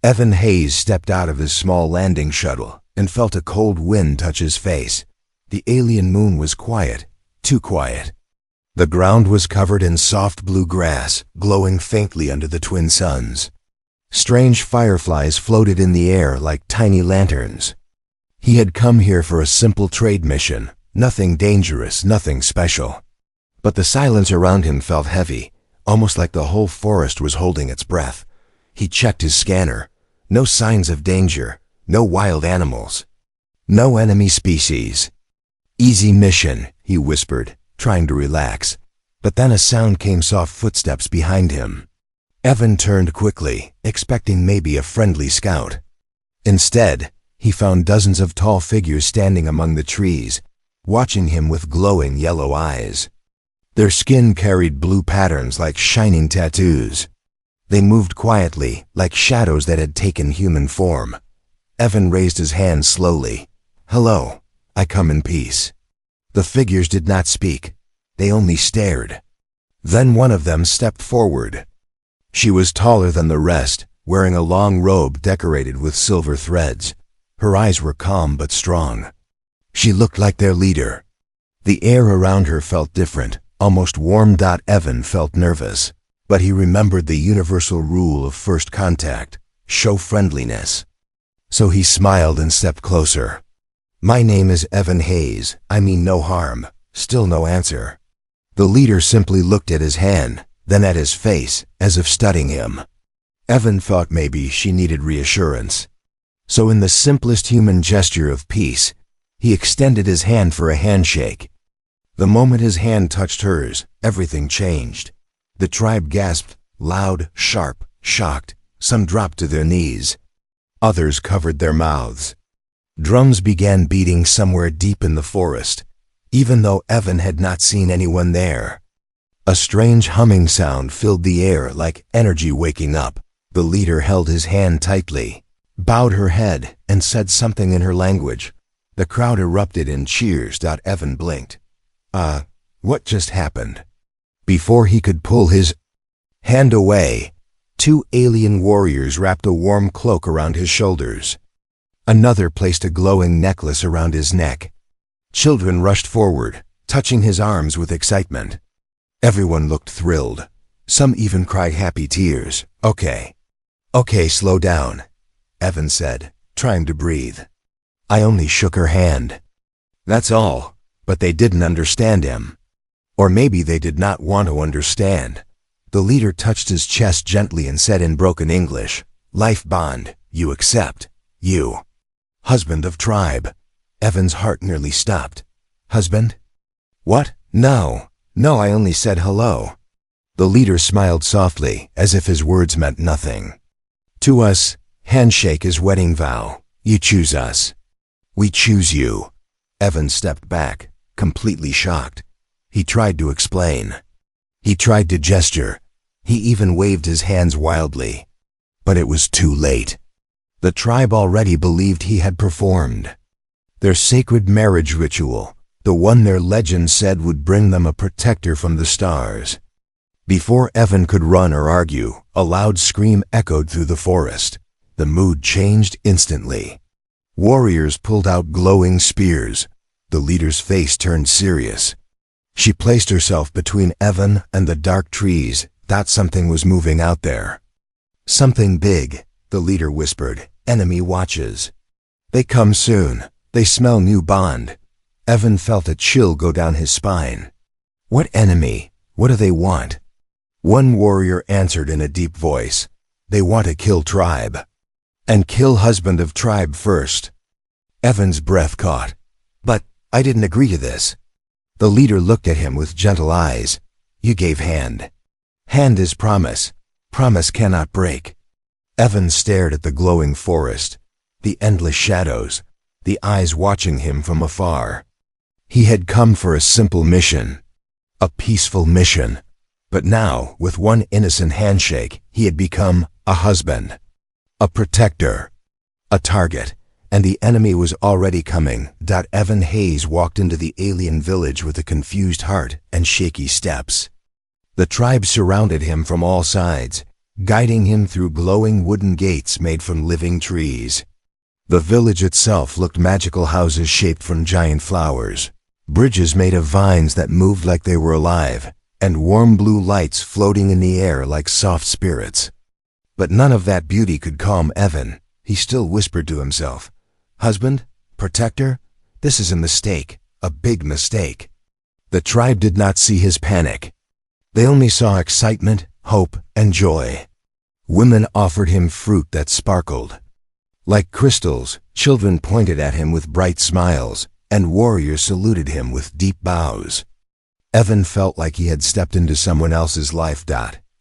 Evan Hayes stepped out of his small landing shuttle and felt a cold wind touch his face. The alien moon was quiet, too quiet. The ground was covered in soft blue grass, glowing faintly under the twin suns. Strange fireflies floated in the air like tiny lanterns. He had come here for a simple trade mission, nothing dangerous, nothing special. But the silence around him felt heavy, almost like the whole forest was holding its breath. He checked his scanner. No signs of danger, no wild animals, no enemy species. Easy mission, he whispered, trying to relax. But then a sound came, soft footsteps behind him. Evan turned quickly, expecting maybe a friendly scout. Instead, he found dozens of tall figures standing among the trees, watching him with glowing yellow eyes. Their skin carried blue patterns like shining tattoos. They moved quietly, like shadows that had taken human form. Evan raised his hand slowly. "Hello, I come in peace." The figures did not speak. They only stared. Then one of them stepped forward. She was taller than the rest, wearing a long robe decorated with silver threads. Her eyes were calm but strong. She looked like their leader. The air around her felt different, almost warm. Evan felt nervous. But he remembered the universal rule of first contact, show friendliness. So he smiled and stepped closer. "My name is Evan Hayes. I mean no harm." Still no answer. The leader simply looked at his hand, then at his face, as if studying him. Evan thought maybe she needed reassurance. So in the simplest human gesture of peace, he extended his hand for a handshake. The moment his hand touched hers, everything changed. The tribe gasped, loud, sharp, shocked. Some dropped to their knees. Others covered their mouths. Drums began beating somewhere deep in the forest, even though Evan had not seen anyone there. A strange humming sound filled the air like energy waking up. The leader held his hand tightly, bowed her head, and said something in her language. The crowd erupted in cheers. Evan blinked. What just happened? Before he could pull his hand away, two alien warriors wrapped a warm cloak around his shoulders. Another placed a glowing necklace around his neck. Children rushed forward, touching his arms with excitement. Everyone looked thrilled. Some even cried happy tears. Okay, slow down," Evan said, trying to breathe. "I only shook her hand. That's all." But they didn't understand him. Or maybe they did not want to understand. The leader touched his chest gently and said in broken English, "Life bond, you accept. You. Husband of tribe." Evan's heart nearly stopped. "Husband? What? No, I only said hello." The leader smiled softly, as if his words meant nothing. "To us, handshake is wedding vow. You choose us. We choose you." Evan stepped back, completely shocked. He tried to explain. He tried to gesture. He even waved his hands wildly. But it was too late. The tribe already believed he had performed. Their sacred marriage ritual, the one their legend said would bring them a protector from the stars. Before Evan could run or argue, a loud scream echoed through the forest. The mood changed instantly. Warriors pulled out glowing spears. The leader's face turned serious. She placed herself between Evan and the dark trees. Thought something was moving out there. "Something big," the leader whispered. "Enemy watches. They come soon. They smell new bond." Evan felt a chill go down his spine. "What enemy? What do they want?" One warrior answered in a deep voice. "They want to kill tribe. And kill husband of tribe first." Evan's breath caught. "But I didn't agree to this." The leader looked at him with gentle eyes. "You gave hand. Hand is promise. Promise cannot break." Evan stared at the glowing forest, the endless shadows, the eyes watching him from afar. He had come for a simple mission, a peaceful mission. But now, with one innocent handshake, he had become a husband, a protector, a target. And the enemy was already coming. Evan Hayes walked into the alien village with a confused heart and shaky steps. The tribe surrounded him from all sides. guiding him through glowing wooden gates made from living trees. The village itself looked magical, houses shaped from giant flowers, bridges made of vines that moved like they were alive, and warm blue lights floating in the air like soft spirits. But none of that beauty could calm Evan. He still whispered to himself, "Husband? Protector? This is a mistake, a big mistake." The tribe did not see his panic. They only saw excitement, hope, and joy. Women offered him fruit that sparkled. Like crystals, children pointed at him with bright smiles, and warriors saluted him with deep bows. Evan felt like he had stepped into someone else's life.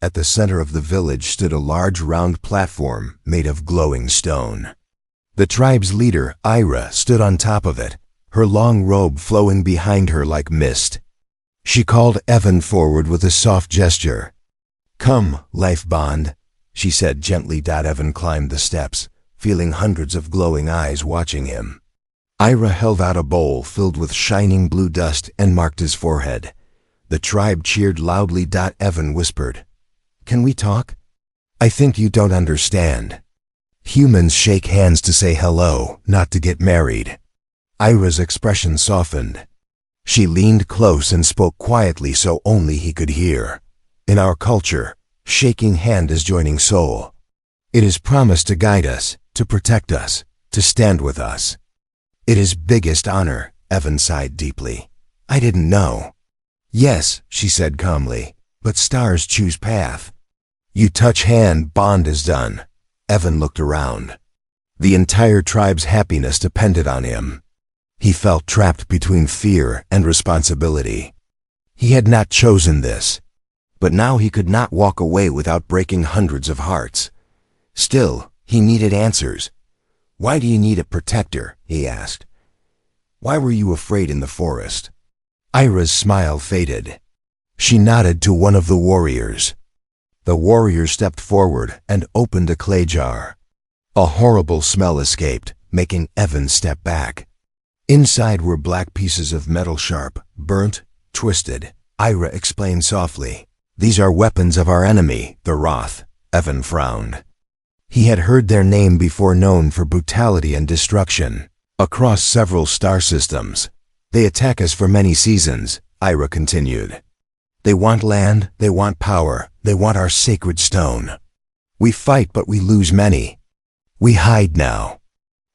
At the center of the village stood a large round platform made of glowing stone. The tribe's leader, Ira, stood on top of it, her long robe flowing behind her like mist. She called Evan forward with a soft gesture. "Come, life bond," she said gently. Evan climbed the steps, feeling hundreds of glowing eyes watching him. Ira held out a bowl filled with shining blue dust and marked his forehead. The tribe cheered loudly. Evan whispered, "Can we talk? I think you don't understand. Humans shake hands to say hello, not to get married." Ira's expression softened. She leaned close and spoke quietly so only he could hear. "In our culture, shaking hand is joining soul. It is promised to guide us, to protect us, to stand with us." "It is biggest honor," Evan sighed deeply. "I didn't know." "Yes," she said calmly, "but stars choose path. You touch hand, bond is done." Evan looked around. The entire tribe's happiness depended on him. He felt trapped between fear and responsibility. He had not chosen this, but now he could not walk away without breaking hundreds of hearts. Still, he needed answers. "Why do you need a protector?" he asked. "Why were you afraid in the forest?" Ira's smile faded. She nodded to one of the warriors. The warrior stepped forward and opened a clay jar. A horrible smell escaped, making Evan step back. Inside were black pieces of metal, sharp, burnt, twisted. Ira explained softly, "These are weapons of our enemy, the Wrath." Evan frowned. He had heard their name before, known for brutality and destruction, across several star systems. "They attack us for many seasons," Ira continued. "They want land, they want power, they want our sacred stone. We fight, but we lose many. We hide now."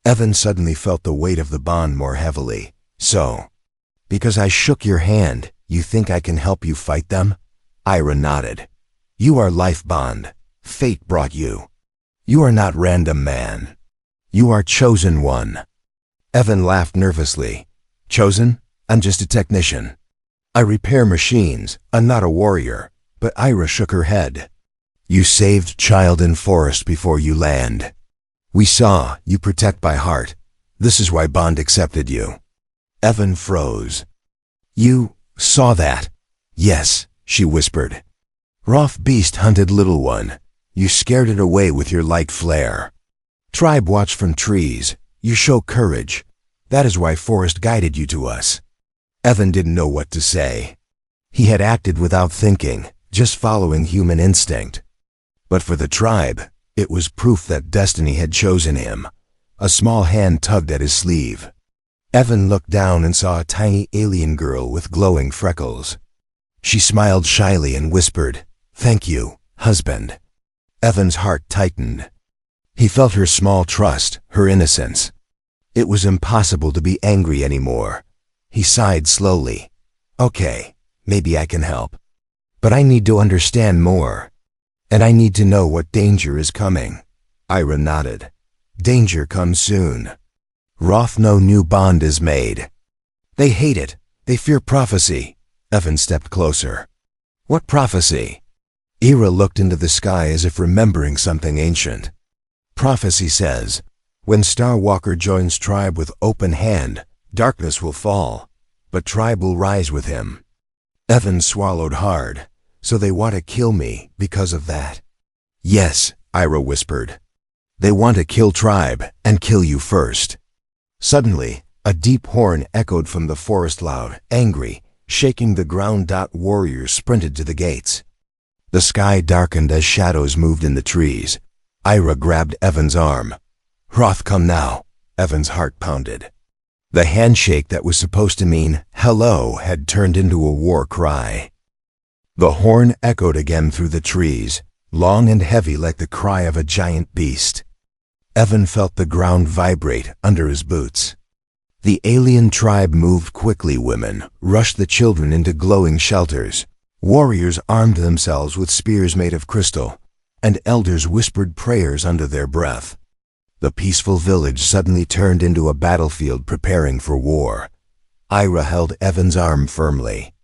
Evan suddenly felt the weight of the bond more heavily. "So, because I shook your hand, you think I can help you fight them?" Ira nodded. "You are life bond. Fate brought you. You are not random man. You are chosen one." Evan laughed nervously. "Chosen? I'm just a technician. I repair machines. I'm not a warrior." But Ira shook her head. "You saved child in forest before you land. We saw you protect by heart. This is why Bond accepted you." Evan froze. "You saw that?" "Yes," she whispered. "Wrath beast hunted little one. You scared it away with your light flare. Tribe watch from trees. You show courage. That is why forest guided you to us." Evan didn't know what to say. He had acted without thinking, just following human instinct. But for the tribe, it was proof that destiny had chosen him. A small hand tugged at his sleeve. Evan looked down and saw a tiny alien girl with glowing freckles. She smiled shyly and whispered, "Thank you, husband." Evan's heart tightened. He felt her small trust, her innocence. It was impossible to be angry anymore. He sighed slowly. "Okay, maybe I can help. But I need to understand more. And I need to know what danger is coming." Ira nodded. "Danger comes soon. Wrath, no new bond is made. They hate it. They fear prophecy." Evan stepped closer. "What prophecy?" Ira looked into the sky as if remembering something ancient. "Prophecy says, when Starwalker joins tribe with open hand, darkness will fall, but tribe will rise with him." Evan swallowed hard. "So they want to kill me because of that?" "Yes," Ira whispered. "They want to kill tribe and kill you first." Suddenly, a deep horn echoed from the forest, loud, angry, shaking the ground. Warriors sprinted to the gates. The sky darkened as shadows moved in the trees. Ira grabbed Evan's arm. "Roth, come now." Evan's heart pounded. The handshake that was supposed to mean hello had turned into a war cry. The horn echoed again through the trees, long and heavy like the cry of a giant beast. Evan felt the ground vibrate under his boots. The alien tribe moved quickly. Women rushed the children into glowing shelters. Warriors armed themselves with spears made of crystal, and elders whispered prayers under their breath. The peaceful village suddenly turned into a battlefield preparing for war. Ira held Evan's arm firmly.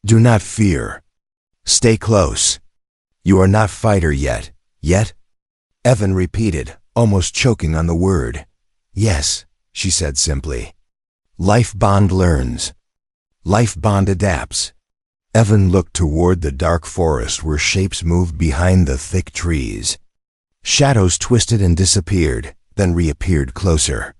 "Do not fear. Stay close. You are not fighter yet. Yet?" Evan repeated, almost choking on the word. "Yes," she said simply. "Life bond learns. Life bond adapts." Evan looked toward the dark forest where shapes moved behind the thick trees. Shadows twisted and disappeared, then reappeared closer.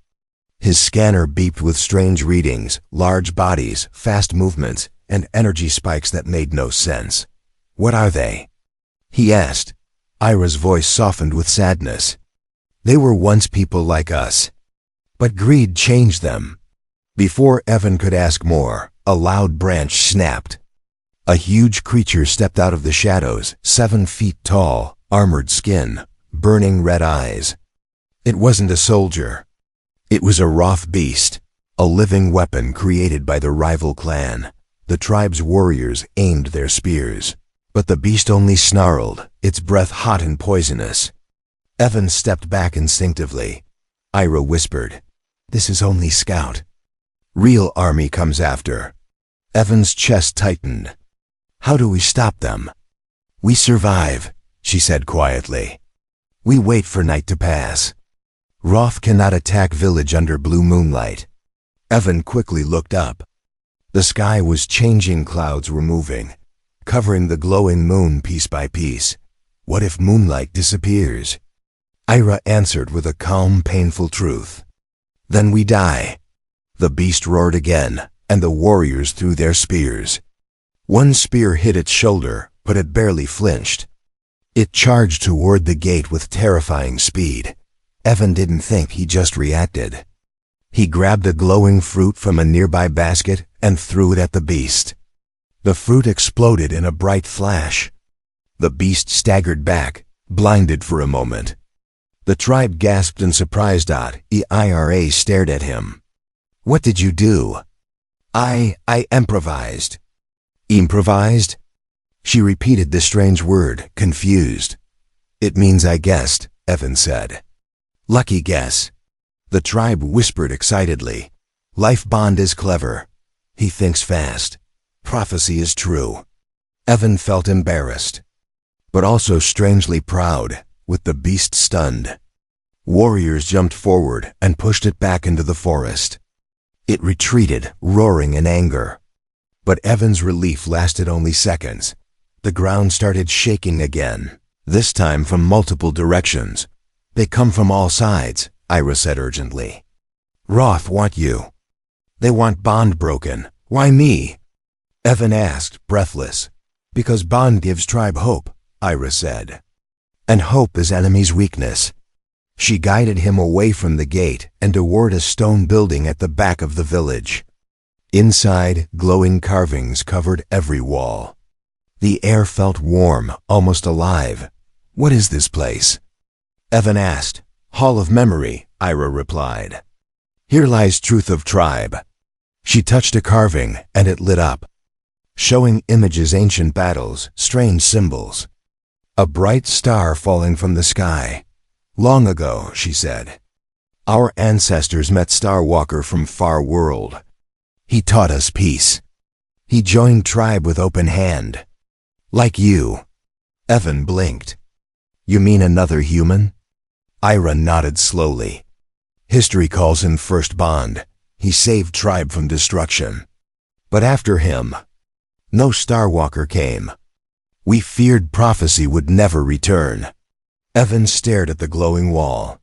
His scanner beeped with strange readings, large bodies, fast movements, and energy spikes that made no sense. "What are they?" he asked. Ira's voice softened with sadness. "They were once people like us. But greed changed them." Before Evan could ask more, a loud branch snapped. A huge creature stepped out of the shadows, 7 feet tall, armored skin, burning red eyes. It wasn't a soldier. It was a Roth beast, a living weapon created by the rival clan. The tribe's warriors aimed their spears, but the beast only snarled, its breath hot and poisonous. Evan stepped back instinctively. Ira whispered, "This is only Scout. Real army comes after." Evan's chest tightened. "How do we stop them?" "We survive," she said quietly. "We wait for night to pass. Roth cannot attack village under blue moonlight." Evan quickly looked up. The sky was changing. Clouds were moving, covering the glowing moon piece by piece. What if moonlight disappears? Ira answered with a calm, painful truth. "Then we die." The beast roared again, and the warriors threw their spears. One spear hit its shoulder, but it barely flinched. It charged toward the gate with terrifying speed. Evan didn't think, he just reacted. He grabbed a glowing fruit from a nearby basket and threw it at the beast. The fruit exploded in a bright flash. The beast staggered back, blinded for a moment. The tribe gasped in surprise. Ira stared at him. "What did you do?" I improvised." "Improvised?" She repeated the strange word, confused. "It means I guessed," Evan said. "Lucky guess." The tribe whispered excitedly. "Life bond is clever. He thinks fast. Prophecy is true." Evan felt embarrassed, but also strangely proud, with the beast stunned. Warriors jumped forward and pushed it back into the forest. It retreated, roaring in anger. But Evan's relief lasted only seconds. The ground started shaking again, this time from multiple directions. "They come from all sides," Ira said urgently. "Roth want you. They want bond broken. Why me?" Evan asked, breathless. "Because bond gives tribe hope," Ira said. "And hope is enemy's weakness." She guided him away from the gate and toward a stone building at the back of the village. Inside, glowing carvings covered every wall. The air felt warm, almost alive. "What is this place?" Evan asked. "Hall of Memory," Ira replied. "Here lies truth of tribe." She touched a carving, and it lit up, showing images, ancient battles, strange symbols. A bright star falling from the sky. "Long ago," she said, "our ancestors met Starwalker from far world. He taught us peace. He joined tribe with open hand. Like you." Evan blinked. "You mean another human?" Ira nodded slowly. "History calls him First Bond. He saved tribe from destruction. But after him, no Starwalker came. We feared prophecy would never return." Evan stared at the glowing wall.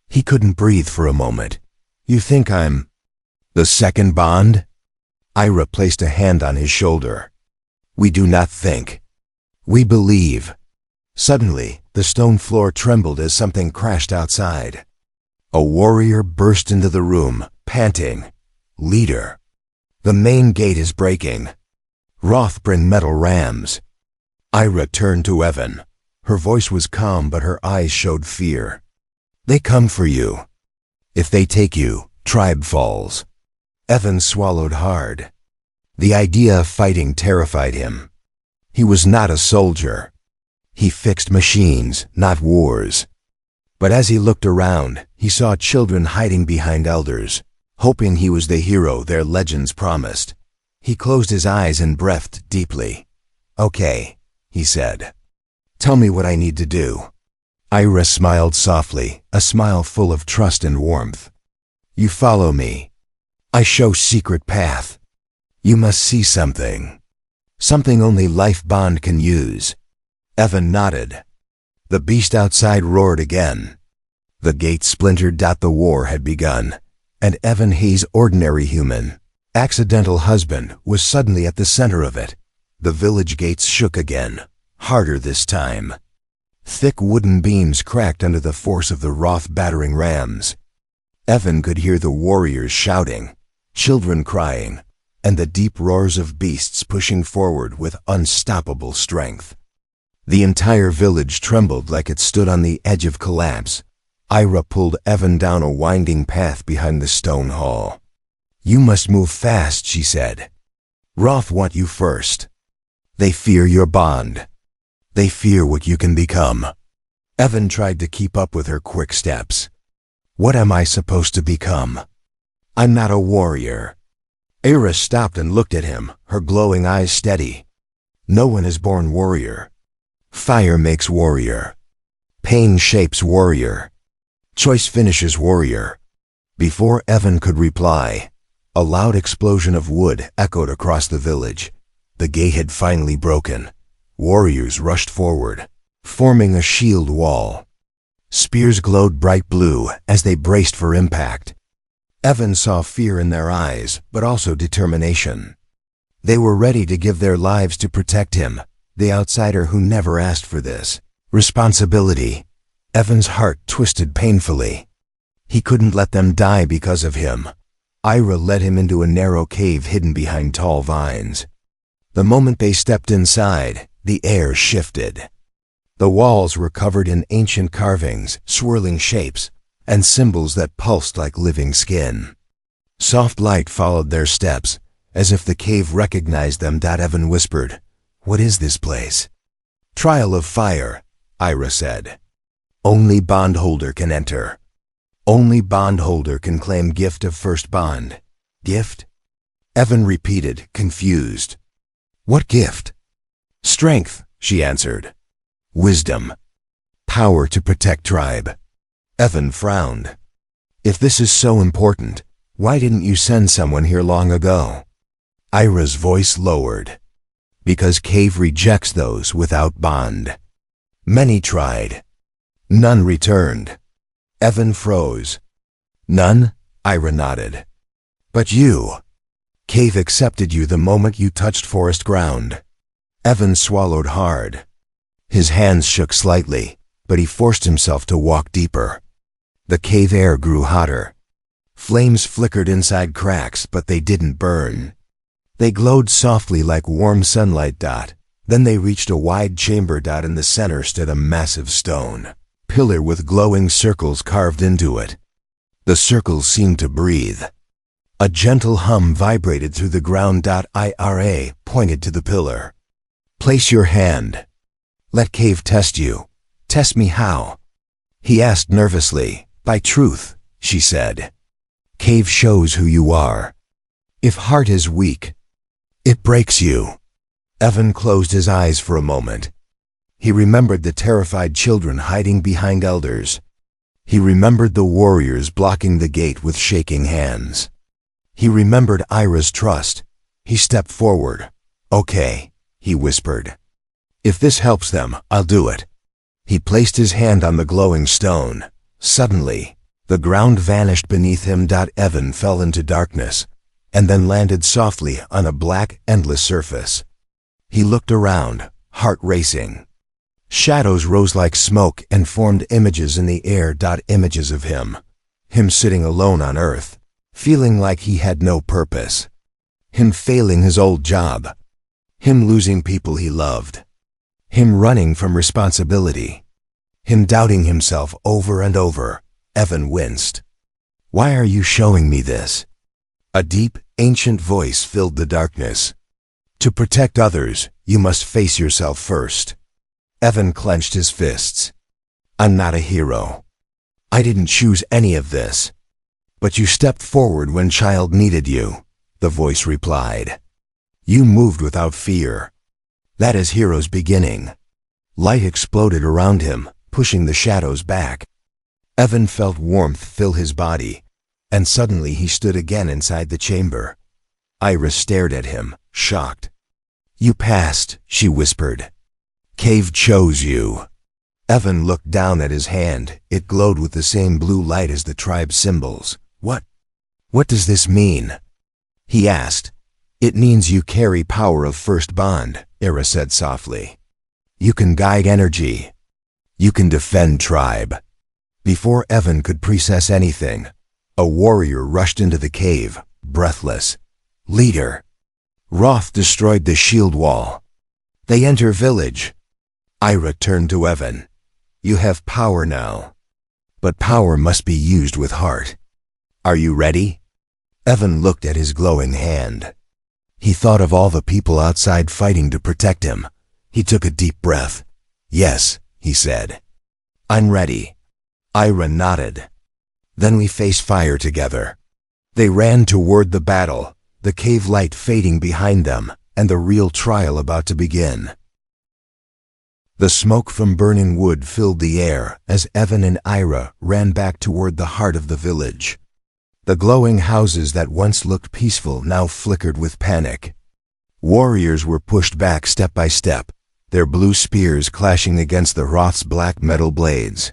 He couldn't breathe for a moment. "You think I'm the second Bond?" Ira placed a hand on his shoulder. "We do not think. We believe. Suddenly, the stone floor trembled as something crashed outside. A warrior burst into the room, panting. Leader. The main gate is breaking. Roth bring metal rams. Ira turned to Evan. Her voice was calm, but her eyes showed fear. They come for you. If they take you, tribe falls. Evan swallowed hard. The idea of fighting terrified him. He was not a soldier. He fixed machines, not wars. But as he looked around, he saw children hiding behind elders, hoping he was the hero their legends promised. He closed his eyes and breathed deeply. Okay, he said. Tell me what I need to do. Ira smiled softly, a smile full of trust and warmth. You follow me. I show secret path. You must see something. Something only life bond can use. Evan nodded. The beast outside roared again. The gate splintered. The war had begun, and Evan Hayes' ordinary human, accidental husband, was suddenly at the center of it. The village gates shook again, harder this time. Thick wooden beams cracked under the force of the Roth battering rams. Evan could hear the warriors shouting, children crying, and the deep roars of beasts pushing forward with unstoppable strength. The entire village trembled like it stood on the edge of collapse. Ira pulled Evan down a winding path behind the stone hall. You must move fast, she said. Roth want you first. They fear your bond. They fear what you can become. Evan tried to keep up with her quick steps. What am I supposed to become? I'm not a warrior. Ira stopped and looked at him, her glowing eyes steady. No one is born warrior. Fire makes warrior. Pain shapes warrior. Choice finishes warrior. Before Evan could reply, a loud explosion of wood echoed across the village. The gate had finally broken. Warriors rushed forward, forming a shield wall. Spears glowed bright blue as they braced for impact. Evan saw fear in their eyes, but also determination. They were ready to give their lives to protect him, the outsider who never asked for this. Responsibility. Evan's heart twisted painfully. He couldn't let them die because of him. Ira led him into a narrow cave hidden behind tall vines. The moment they stepped inside, the air shifted. The walls were covered in ancient carvings, swirling shapes, and symbols that pulsed like living skin. Soft light followed their steps, as if the cave recognized them. Evan whispered, "What is this place?" "Trial of fire," Ira said. "Only bondholder can enter. Only bondholder can claim gift of first bond." "Gift?" Evan repeated, confused. "What gift?" "Strength," she answered. "Wisdom. Power to protect tribe." Evan frowned. "If this is so important, why didn't you send someone here long ago?" Ira's voice lowered. "Because cave rejects those without bond. Many tried. None returned." Evan froze. "None?" Ira nodded. "But you. Cave accepted you the moment you touched forest ground." Evan swallowed hard. His hands shook slightly, but he forced himself to walk deeper. The cave air grew hotter. Flames flickered inside cracks, but they didn't burn. They glowed softly like warm sunlight. Then they reached a wide chamber. In the center stood a massive stone pillar with glowing circles carved into it. The circles seemed to breathe. A gentle hum vibrated through the ground. Ira pointed to the pillar. "Place your hand. Let cave test you." "Test me how?" he asked nervously. "By truth," she said. "Cave shows who you are. If heart is weak, it breaks you." Evan closed his eyes for a moment. He remembered the terrified children hiding behind elders. He remembered the warriors blocking the gate with shaking hands. He remembered Ira's trust. He stepped forward. "Okay," he whispered. "If this helps them, I'll do it." He placed his hand on the glowing stone. Suddenly, the ground vanished beneath him. Evan fell into darkness, and then landed softly on a black, endless surface. He looked around, heart racing. Shadows rose like smoke and formed images in the air. Images of him sitting alone on Earth, feeling like he had no purpose. Him failing his old job. Him losing people he loved. Him running from responsibility. Him doubting himself over and over. Evan winced. "Why are you showing me this?" A deep, ancient voice filled the darkness. "To protect others, you must face yourself first." Evan clenched his fists. "I'm not a hero. I didn't choose any of this." "But you stepped forward when child needed you," the voice replied. "You moved without fear. That is hero's beginning." Light exploded around him, pushing the shadows back. Evan felt warmth fill his body, and suddenly he stood again inside the chamber. Ira stared at him, shocked. "You passed," she whispered. "Cave chose you." Evan looked down at his hand. It glowed with the same blue light as the tribe's symbols. What does this mean?" he asked. "It means you carry power of first bond," Ira said softly. "You can guide energy. You can defend tribe." Before Evan could process anything, a warrior rushed into the cave, breathless. "Leader!" "Roth destroyed the shield wall. They enter village." Ira turned to Evan. "You have power now. But power must be used with heart. Are you ready?" Evan looked at his glowing hand. He thought of all the people outside fighting to protect him. He took a deep breath. "Yes," he said. "I'm ready." Ira nodded. "Then we face fire together." They ran toward the battle, the cave light fading behind them, and the real trial about to begin. The smoke from burning wood filled the air as Evan and Ira ran back toward the heart of the village. The glowing houses that once looked peaceful now flickered with panic. Warriors were pushed back step by step, their blue spears clashing against the Roth's black metal blades.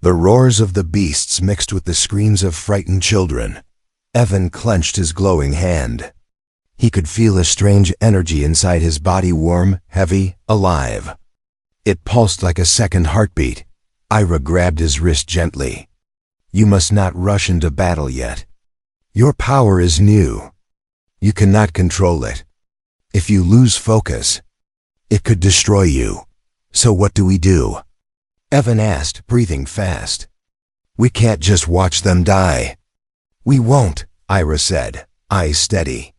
The roars of the beasts mixed with the screams of frightened children. Evan clenched his glowing hand. He could feel a strange energy inside his body, warm, heavy, alive. It pulsed like a second heartbeat. Ira grabbed his wrist gently. "You must not rush into battle yet. Your power is new. You cannot control it. If you lose focus, it could destroy you. So what do we do?" Evan asked, breathing fast. "We can't just watch them die." "We won't," Ira said, eyes steady.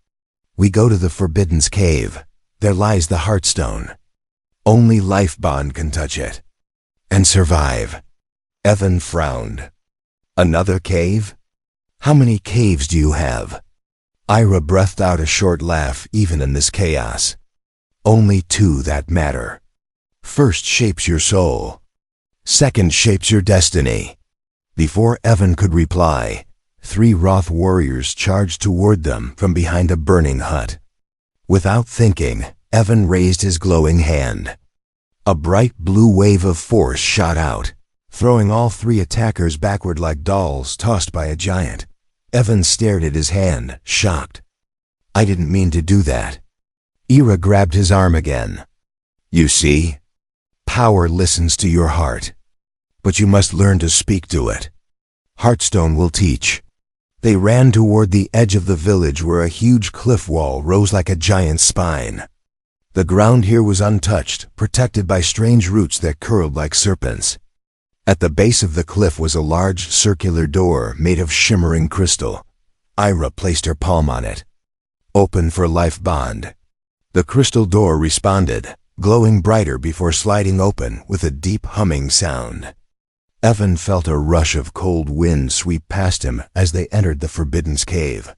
"We go to the Forbidden's cave. There lies the Heartstone. Only Life Bond can touch it. And survive." Evan frowned. "Another cave? How many caves do you have?" Ira breathed out a short laugh. "Even in this chaos, only two that matter. First shapes your soul. Second shapes your destiny." Before Evan could reply, 3 Roth warriors charged toward them from behind a burning hut. Without thinking, Evan raised his glowing hand. A bright blue wave of force shot out, throwing all 3 attackers backward like dolls tossed by a giant. Evan stared at his hand, shocked. "I didn't mean to do that." Ira grabbed his arm again. "You see? Power listens to your heart. But you must learn to speak to it. Heartstone will teach." They ran toward the edge of the village where a huge cliff wall rose like a giant's spine. The ground here was untouched, protected by strange roots that curled like serpents. At the base of the cliff was a large circular door made of shimmering crystal. Ira placed her palm on it. "Open for Life Bond." The crystal door responded, glowing brighter before sliding open with a deep humming sound. Evan felt a rush of cold wind sweep past him as they entered the Forbidden's cave.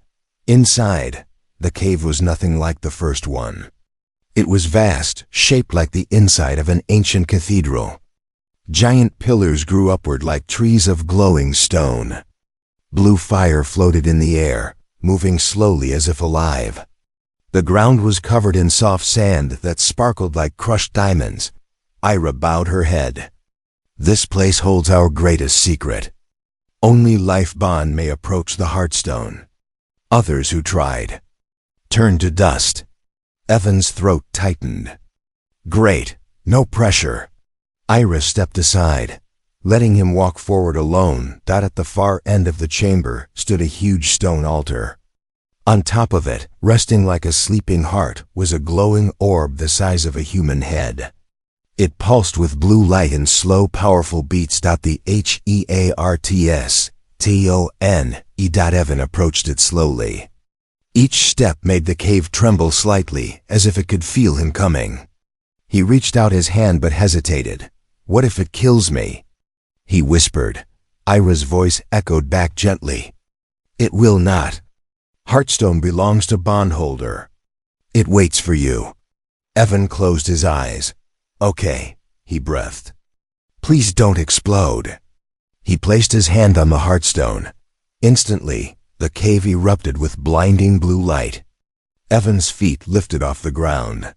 Inside, the cave was nothing like the first one. It was vast, shaped like the inside of an ancient cathedral. Giant pillars grew upward like trees of glowing stone. Blue fire floated in the air, moving slowly as if alive. The ground was covered in soft sand that sparkled like crushed diamonds. Ira bowed her head. "This place holds our greatest secret. Only Life Bond may approach the Heartstone. Others who tried turned to dust." Evan's throat tightened. Great. No pressure. Ira stepped aside, letting him walk forward alone. At the far end of the chamber stood a huge stone altar. On top of it, resting like a sleeping heart, was a glowing orb the size of a human head. It pulsed with blue light in slow, powerful beats. The HEARTSTONE. Evan approached it slowly. Each step made the cave tremble slightly, as if it could feel him coming. He reached out his hand but hesitated. What if it kills me? He whispered. Ira's voice echoed back gently. It will not. Heartstone belongs to Bondholder. It waits for you. Evan closed his eyes. Okay, he breathed. Please don't explode. He placed his hand on the Heartstone. Instantly, the cave erupted with blinding blue light. Evan's feet lifted off the ground.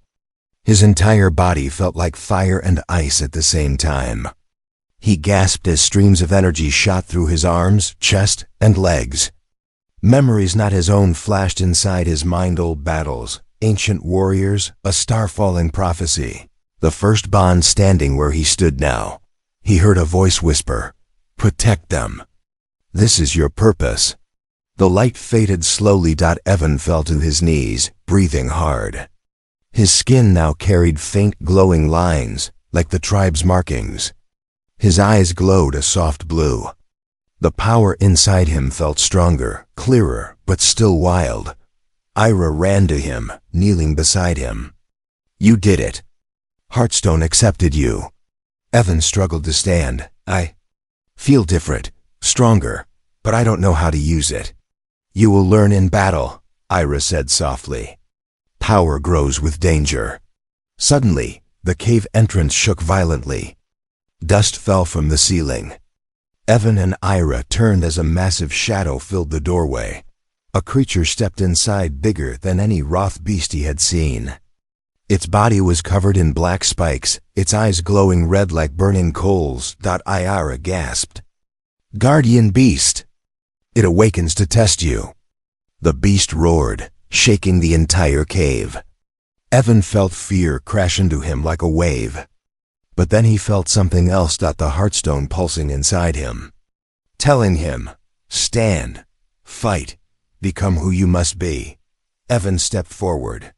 His entire body felt like fire and ice at the same time. He gasped as streams of energy shot through his arms, chest, and legs. Memories not his own flashed inside his mind. Old battles, ancient warriors, a star-falling prophecy. The first bond standing where he stood now. He heard a voice whisper, "Protect them. This is your purpose." The light faded slowly. Evan fell to his knees, breathing hard. His skin now carried faint glowing lines, like the tribe's markings. His eyes glowed a soft blue. The power inside him felt stronger, clearer, but still wild. Ira ran to him, kneeling beside him. You did it. Heartstone accepted you. Evan struggled to stand. I feel different, stronger, but I don't know how to use it. You will learn in battle, Ira said softly. Power grows with danger. Suddenly, the cave entrance shook violently. Dust fell from the ceiling. Evan and Ira turned as a massive shadow filled the doorway. A creature stepped inside bigger than any Roth beast he had seen. Its body was covered in black spikes, its eyes glowing red like burning coals. Ira gasped. Guardian beast! It awakens to test you. The beast roared, shaking the entire cave. Evan felt fear crash into him like a wave. But then he felt something else. The Heartstone pulsing inside him, telling him, stand, fight, become who you must be. Evan stepped forward,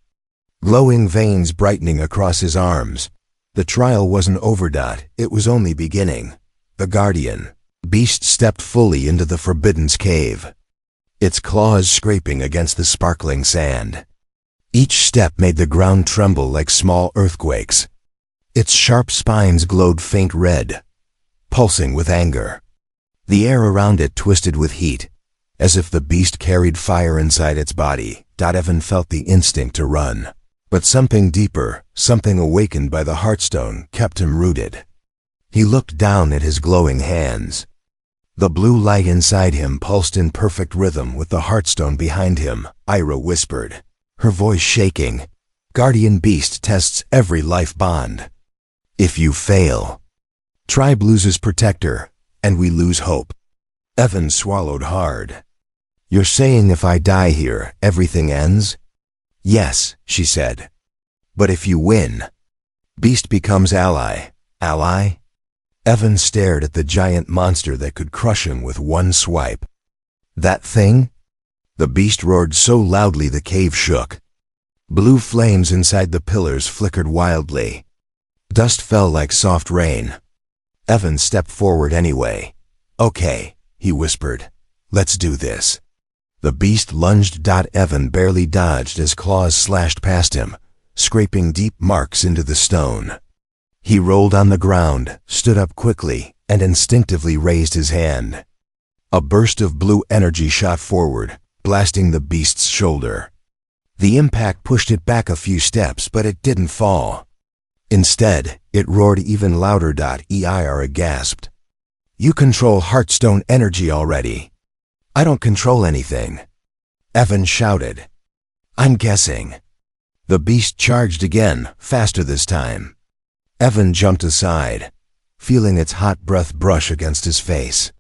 glowing veins brightening across his arms. The trial wasn't over. It was only beginning. The Guardian beast stepped fully into the Forbidden's cave, its claws scraping against the sparkling sand. Each step made the ground tremble like small earthquakes. Its sharp spines glowed faint red, pulsing with anger. The air around it twisted with heat, as if the beast carried fire inside its body. Evan felt the instinct to run. But something deeper, something awakened by the Heartstone, kept him rooted. He looked down at his glowing hands. The blue light inside him pulsed in perfect rhythm with the Heartstone behind him. Ira whispered, her voice shaking. Guardian beast tests every life bond. If you fail, tribe loses protector, and we lose hope. Evan swallowed hard. You're saying if I die here, everything ends? Yes, she said. But if you win, beast becomes ally. Ally? Evan stared at the giant monster that could crush him with one swipe. That thing? The beast roared so loudly the cave shook. Blue flames inside the pillars flickered wildly. Dust fell like soft rain. Evan stepped forward anyway. Okay, he whispered. Let's do this. The beast lunged. Evan barely dodged as claws slashed past him, scraping deep marks into the stone. He rolled on the ground, stood up quickly, and instinctively raised his hand. A burst of blue energy shot forward, blasting the beast's shoulder. The impact pushed it back a few steps, but it didn't fall. Instead, it roared even louder. Ira gasped. You control Heartstone energy already. I don't control anything. Evan shouted. I'm guessing. The beast charged again, faster this time. Evan jumped aside, feeling its hot breath brush against his face.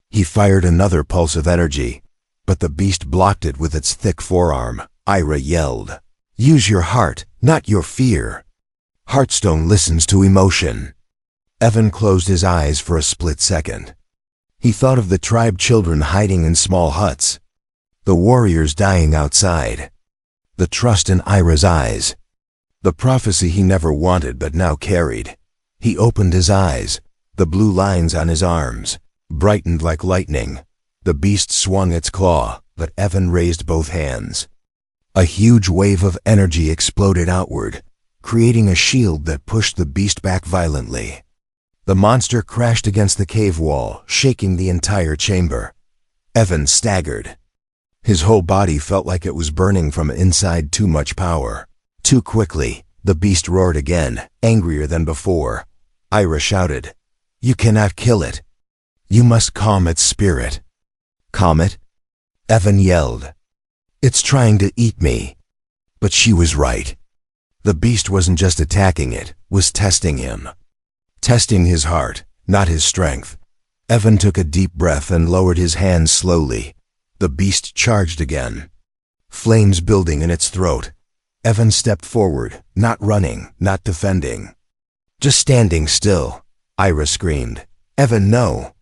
He fired another pulse of energy, but the beast blocked it with its thick forearm. Ira yelled, Use your heart, not your fear. Heartstone listens to emotion. Evan closed his eyes for a split second. He thought of the tribe children hiding in small huts, the warriors dying outside, the trust in Ira's eyes, the prophecy he never wanted but now carried. He opened his eyes. The blue lines on his arms brightened like lightning. The beast swung its claw, but Evan raised both hands. A huge wave of energy exploded outward, creating a shield that pushed the beast back violently. The monster crashed against the cave wall, shaking the entire chamber. Evan staggered. His whole body felt like it was burning from inside. Too much power. Too quickly, the beast roared again, angrier than before. Ira shouted, "You cannot kill it. You must calm its spirit." "Calm it?" Evan yelled. "It's trying to eat me." But she was right. The beast wasn't just attacking it, was testing him. Testing his heart, not his strength. Evan took a deep breath and lowered his hands slowly. The beast charged again, flames building in its throat. Evan stepped forward, not running, not defending. "Just standing still," Ira screamed. "Evan, no."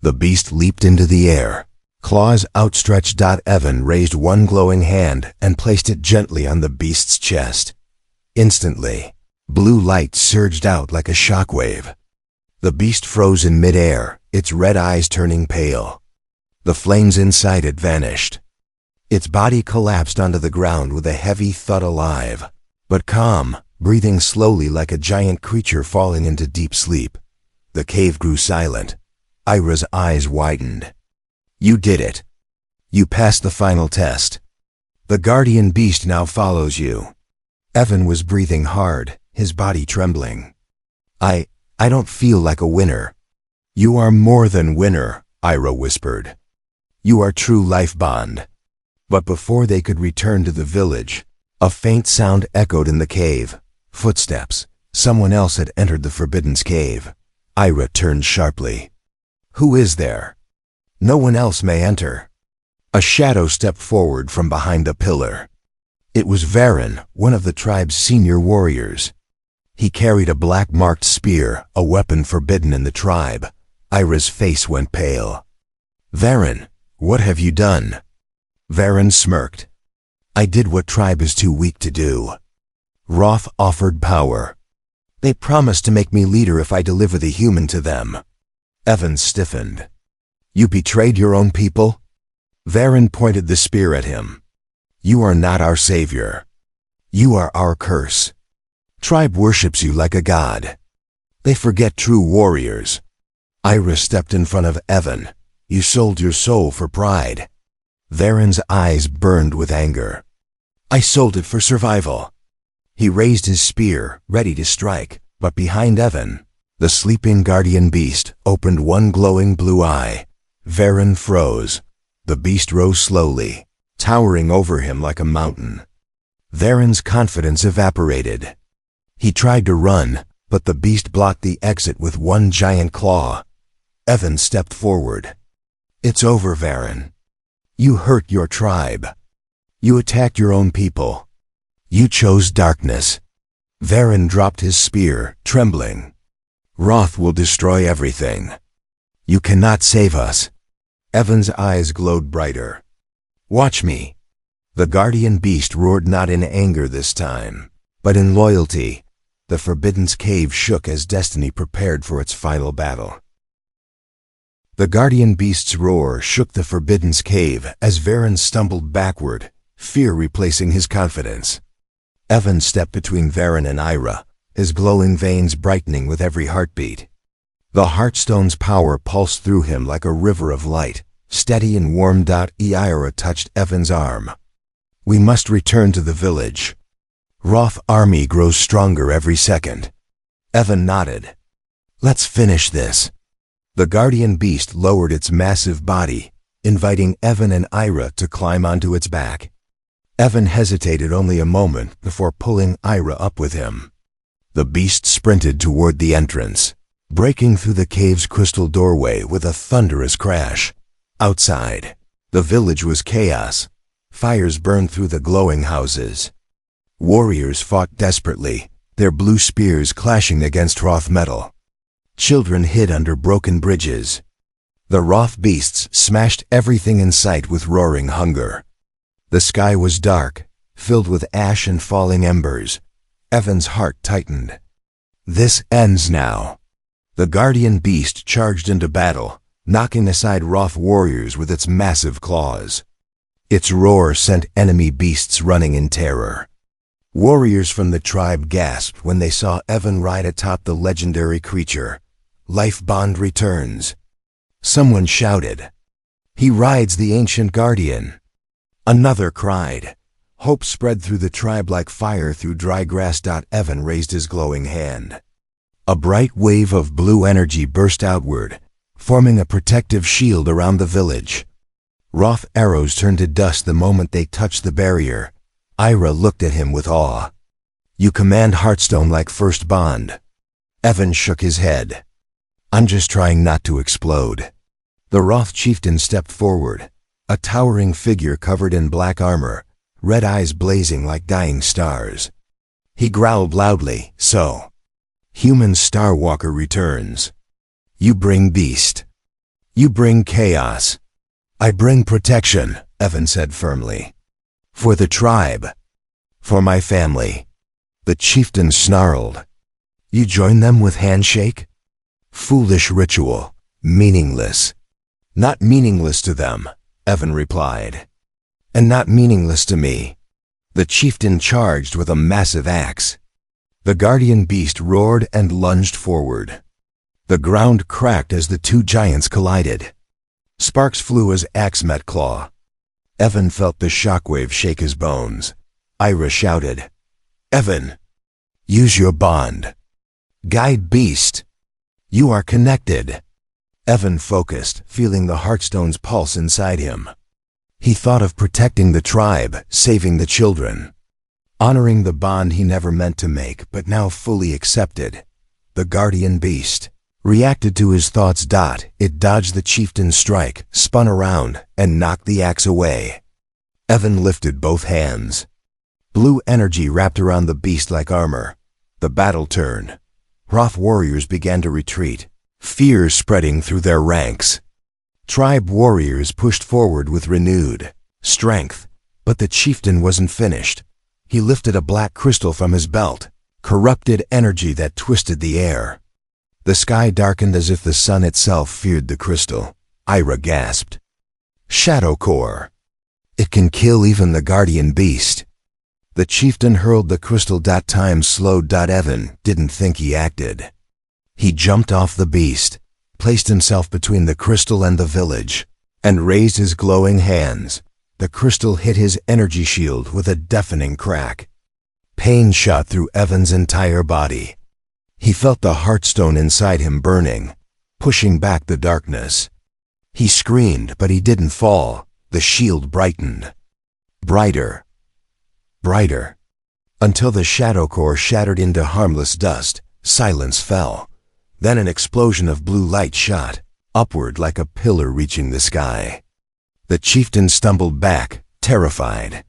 The beast leaped into the air, claws outstretched. Evan raised one glowing hand and placed it gently on the beast's chest. Instantly, blue light surged out like a shockwave. The beast froze in midair, its red eyes turning pale. The flames inside it vanished. Its body collapsed onto the ground with a heavy thud, alive, but calm, breathing slowly like a giant creature falling into deep sleep. The cave grew silent. Ira's eyes widened. "You did it. You passed the final test. The guardian beast now follows you." Evan was breathing hard, his body trembling. I don't feel like a winner." "You are more than winner," Ira whispered. "You are true life bond." But before they could return to the village, a faint sound echoed in the cave. Footsteps. Someone else had entered the Forbidden's cave. Ira turned sharply. "Who is there?" "No one else may enter." A shadow stepped forward from behind a pillar. It was Varen, one of the tribe's senior warriors. He carried a black-marked spear, a weapon forbidden in the tribe. Ira's face went pale. "Varen, what have you done?" Varen smirked. "I did what tribe is too weak to do." Roth offered power. "They promised to make me leader if I deliver the human to them." Evan stiffened. "You betrayed your own people?" Varen pointed the spear at him. "You are not our savior. You are our curse. Tribe worships you like a god. They forget true warriors." Ira stepped in front of Evan. "You sold your soul for pride." Varen's eyes burned with anger. "I sold it for survival." He raised his spear, ready to strike, but behind Evan, the sleeping guardian beast opened one glowing blue eye. Varen froze. The beast rose slowly, towering over him like a mountain. Varen's confidence evaporated. He tried to run, but the beast blocked the exit with one giant claw. Evan stepped forward. "It's over, Varen. You hurt your tribe. You attacked your own people. You chose darkness." Varen dropped his spear, trembling. "Roth will destroy everything. You cannot save us." Evan's eyes glowed brighter. "Watch me." The guardian beast roared, not in anger this time, but in loyalty. The Forbidden's cave shook as destiny prepared for its final battle. The guardian beast's roar shook the Forbidden's cave as Varen stumbled backward, fear replacing his confidence. Evan stepped between Varen and Ira, his glowing veins brightening with every heartbeat. The Heartstone's power pulsed through him like a river of light, steady and warm. Ira touched Evan's arm. "We must return to the village. Roth army grows stronger every second." Evan nodded. "Let's finish this." The guardian beast lowered its massive body, inviting Evan and Ira to climb onto its back. Evan hesitated only a moment before pulling Ira up with him. The beast sprinted toward the entrance, breaking through the cave's crystal doorway with a thunderous crash. Outside, the village was chaos. Fires burned through the glowing houses. Warriors fought desperately, their blue spears clashing against Roth metal. Children hid under broken bridges. The Roth beasts smashed everything in sight with roaring hunger. The sky was dark, filled with ash and falling embers. Evan's heart tightened. This ends now. The guardian beast charged into battle, knocking aside Roth warriors with its massive claws. Its roar sent enemy beasts running in terror. Warriors from the tribe gasped when they saw Evan ride atop the legendary creature. Life bond returns. Someone shouted, "He rides the ancient guardian." Another cried. Hope spread through the tribe like fire through dry grass. Evan raised his glowing hand. A bright wave of blue energy burst outward, forming a protective shield around the village. Roth arrows turned to dust the moment they touched the barrier. Ira looked at him with awe. "You command Heartstone like first bond." Evan shook his head. "I'm just trying not to explode." The Roth chieftain stepped forward, a towering figure covered in black armor, red eyes blazing like dying stars. He growled loudly, "So, human Starwalker returns. You bring beast. You bring chaos. I bring protection," Evan said firmly. "For the tribe. For my family." The chieftain snarled. "You join them with handshake? Foolish ritual. Meaningless." "Not meaningless to them," Evan replied. "And not meaningless to me." The chieftain charged with a massive axe. The guardian beast roared and lunged forward. The ground cracked as the two giants collided. Sparks flew as axe met claw. Evan felt the shockwave shake his bones. Ira shouted, "Evan, use your bond. Guide beast. You are connected." Evan focused, feeling the Heartstone's pulse inside him. He thought of protecting the tribe, saving the children. Honoring the bond he never meant to make, but now fully accepted. The guardian beast reacted to his thoughts. It dodged the chieftain's strike, spun around, and knocked the axe away. Evan lifted both hands. Blue energy wrapped around the beast like armor. The battle turned. Roth warriors began to retreat, fear spreading through their ranks. Tribe warriors pushed forward with renewed strength, but the chieftain wasn't finished. He lifted a black crystal from his belt, corrupted energy that twisted the air. The sky darkened as if the sun itself feared the crystal. Ira gasped. "Shadow Core. It can kill even the guardian beast." The chieftain hurled the crystal. Time slowed. Evan didn't think he acted. He jumped off the beast, placed himself between the crystal and the village, and raised his glowing hands. The crystal hit his energy shield with a deafening crack. Pain shot through Evan's entire body. He felt the Heartstone inside him burning, pushing back the darkness. He screamed, but he didn't fall. The shield brightened. Brighter. Brighter. Until the Shadow Core shattered into harmless dust. Silence fell. Then an explosion of blue light shot upward like a pillar reaching the sky. The chieftain stumbled back, terrified.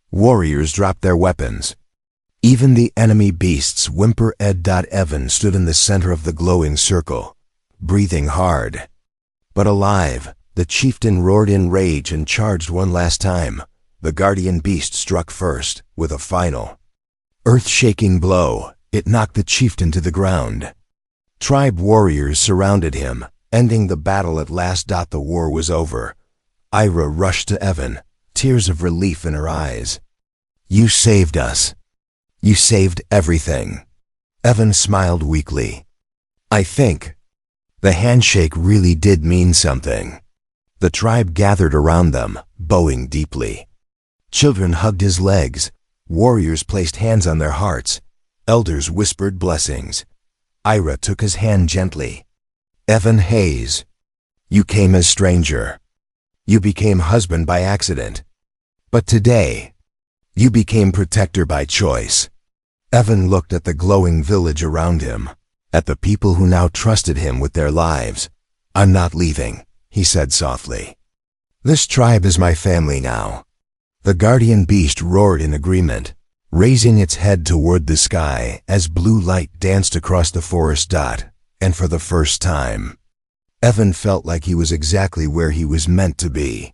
Warriors dropped their weapons. Even the enemy beasts whimpered. Evan stood in the center of the glowing circle, breathing hard. But alive, the chieftain roared in rage and charged one last time. The guardian beast struck first, with a final, earth-shaking blow. It knocked the chieftain to the ground. Tribe warriors surrounded him, ending the battle at last. The war was over. Ira rushed to Evan, tears of relief in her eyes. "You saved us. You saved everything." Evan smiled weakly. "I think the handshake really did mean something." The tribe gathered around them, bowing deeply. Children hugged his legs. Warriors placed hands on their hearts. Elders whispered blessings. Ira took his hand gently. "Evan Hayes, you came as stranger. You became husband by accident. But today, you became protector by choice." Evan looked at the glowing village around him, at the people who now trusted him with their lives. "I'm not leaving," he said softly. "This tribe is my family now." The guardian beast roared in agreement. raising its head toward the sky as blue light danced across the forest dot, and for the first time, Evan felt like he was exactly where he was meant to be.